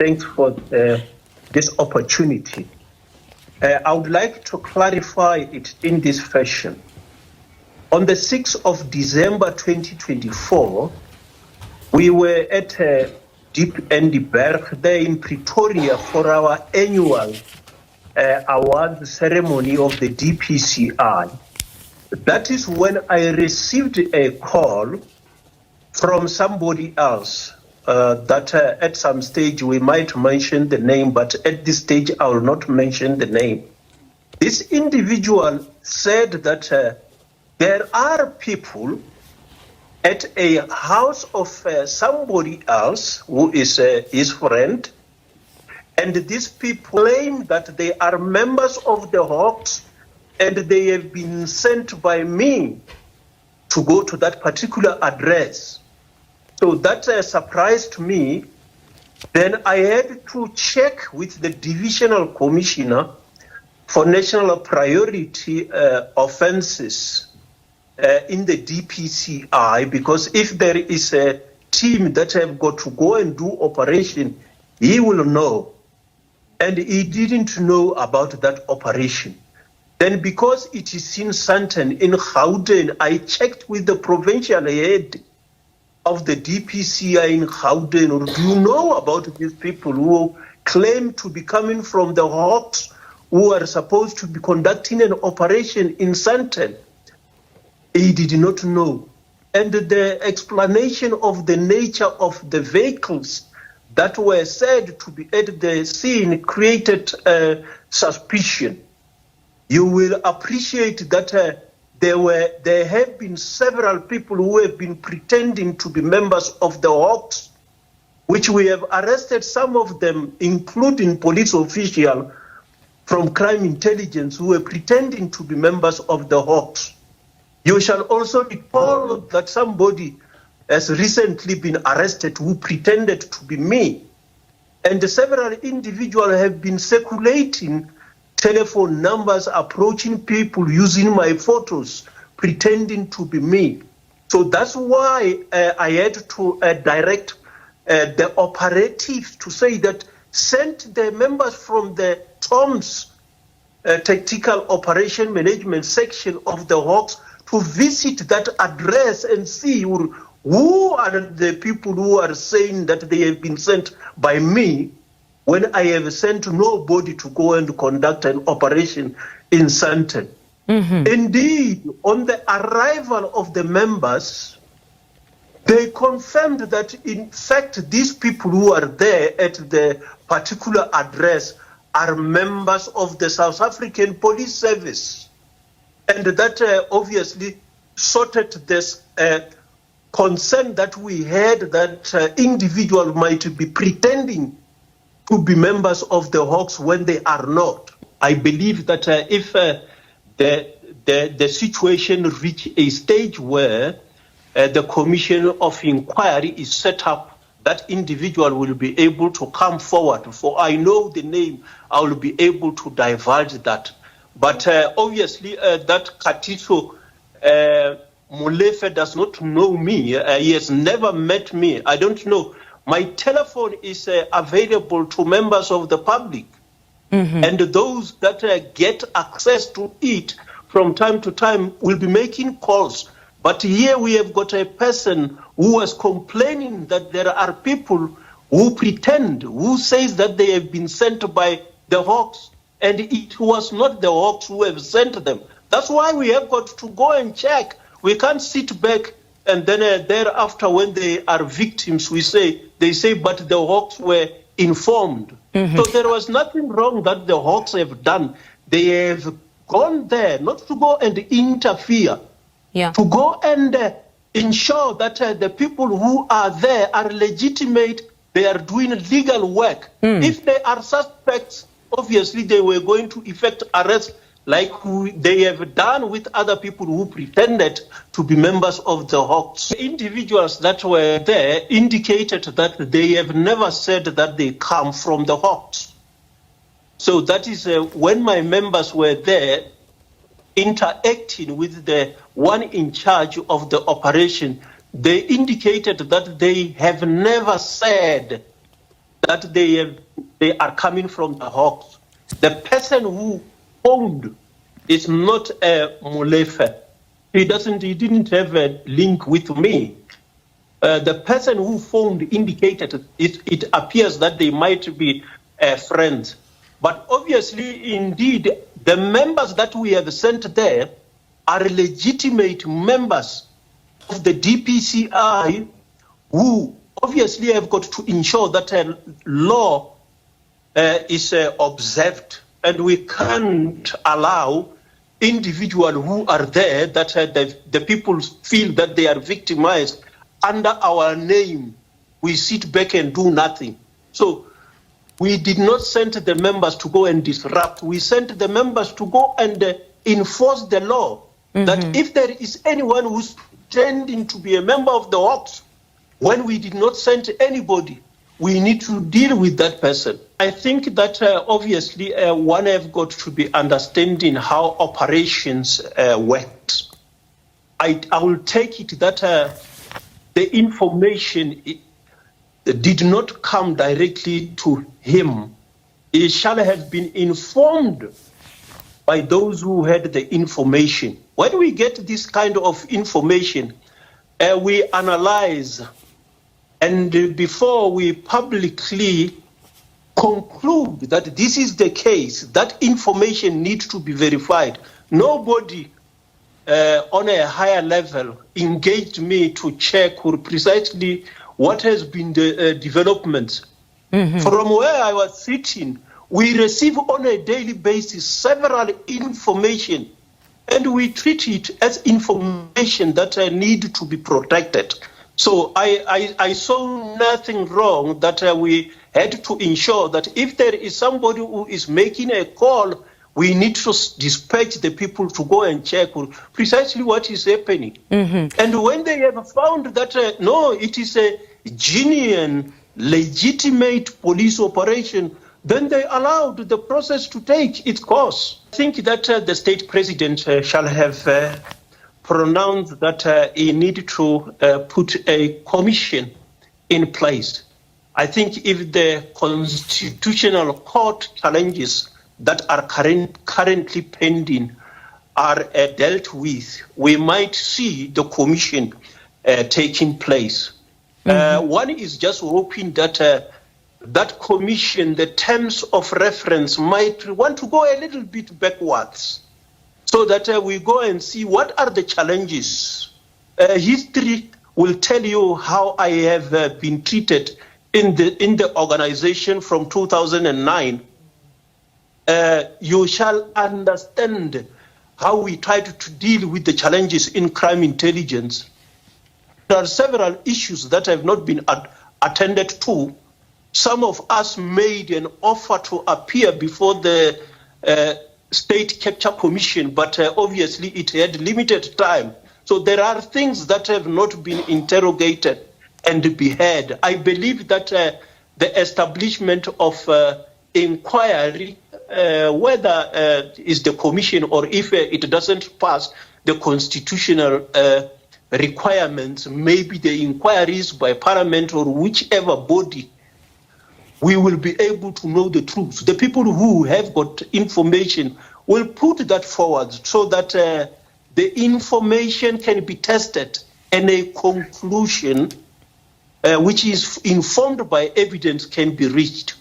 Thanks for this opportunity. I would like to clarify it in this fashion. On the 6th of December 2024, we were at Deep Endeberg there in Pretoria for our annual award ceremony of the DPCI. That is when I received a call from somebody else that at some stage we might mention the name, but at this stage I will not mention the name. This individual said that there are people at a house of somebody else who is his friend, and these people claim that they are members of the Hawks and they have been sent by me to go to that particular address. So that surprised me. Then I had to check with the Divisional Commissioner for National Priority Offences in the DPCI, because if there is a team that have got to go and do operation, he will know. And he didn't know about that operation. Then because it is in Sandton, in Gauteng, I checked with the provincial head of the DPCI in Gauteng, or do you know about these people who claim to be coming from the Hawks, who are supposed to be conducting an operation in Sandton? He did not know. And the explanation of the nature of the vehicles that were said to be at the scene created suspicion. You will appreciate that there have been several people who have been pretending to be members of the Hawks, which we have arrested some of them, including police officials from crime intelligence who were pretending to be members of the Hawks. You shall also recall that somebody has recently been arrested who pretended to be me. And several individuals have been circulating telephone numbers, approaching people using my photos, pretending to be me. So that's why I had to direct the operatives to say that send the members from the TOMS Tactical Operation Management section of the Hawks to visit that address and see who are the people who are saying that they have been sent by me when I have sent nobody to go and conduct an operation in Sandton. Mm-hmm. Indeed, on the arrival of the members, they confirmed that in fact these people who are there at the particular address are members of the South African Police Service. And that obviously sorted this concern that we had that individual might be pretending to be members of the Hawks when they are not. I believe that if the situation reach a stage where the commission of inquiry is set up, that individual will be able to come forward. For I know the name, I will be able to divulge that. But obviously that Katiso Molefe does not know me. He has never met me. I don't know. My telephone is available to members of the public. Mm-hmm. And those that get access to it from time to time will be making calls. But here we have got a person who was complaining that there are people who pretend, who says that they have been sent by the Hawks, and it was not the Hawks who have sent them. That's why we have got to go and check. We can't sit back and then thereafter when they are victims, they say, but the Hawks were informed. Mm-hmm. So there was nothing wrong that the Hawks have done. They have gone there not to go and interfere, to go and ensure that the people who are there are legitimate, they are doing legal work. If they are suspects, obviously they were going to effect arrest like they have done with other people who pretended to be members of the Hawks. The individuals that were there indicated that they have never said that they come from the Hawks. So that is when my members were there interacting with the one in charge of the operation, they indicated that they have never said that they are coming from the Hawks. The person who phoned is not Molefe. He didn't have a link with me. The person who phoned indicated it appears that they might be friends. But obviously, indeed, the members that we have sent there are legitimate members of the DPCI who obviously have got to ensure that law is observed, and we can't allow individuals who are there that the people feel that they are victimized under our name. We sit back and do nothing. So we did not send the members to go and disrupt. We sent the members to go and enforce the law. That if there is anyone who's pretending to be a member of the Hawks, when we did not send anybody, we need to deal with that person. I think that obviously one have got to be understanding how operations work. I will take it that the information did not come directly to him. It shall have been informed by those who had the information. When we get this kind of information, we analyze, and before we publicly conclude that this is the case, that information needs to be verified. Nobody on a higher level engaged me to check precisely what has been the developments. From where I was sitting, we receive on a daily basis several information, and we treat it as information that need to be protected. So I saw nothing wrong that we had to ensure that if there is somebody who is making a call, we need to dispatch the people to go and check precisely what is happening. And when they have found that, no, it is a genuine, legitimate police operation, then they allowed the process to take its course. I think that the state president shall have pronounced that he needed to put a commission in place. I think if the constitutional court challenges that are currently pending are dealt with, we might see the commission taking place. One is just hoping that that commission, the terms of reference, might want to go a little bit backwards so that we go and see what are the challenges. History will tell you how I have been treated in the organization from 2009. You shall understand how we tried to deal with the challenges in crime intelligence. There are several issues that have not been attended to. Some of us made an offer to appear before the State Capture Commission, but obviously it had limited time. So there are things that have not been interrogated and be heard. I believe that the establishment of inquiry, whether is the commission or if it doesn't pass the constitutional requirements, maybe the inquiries by Parliament or whichever body, we will be able to know the truth. The people who have got information will put that forward so that the information can be tested and a conclusion which is informed by evidence can be reached.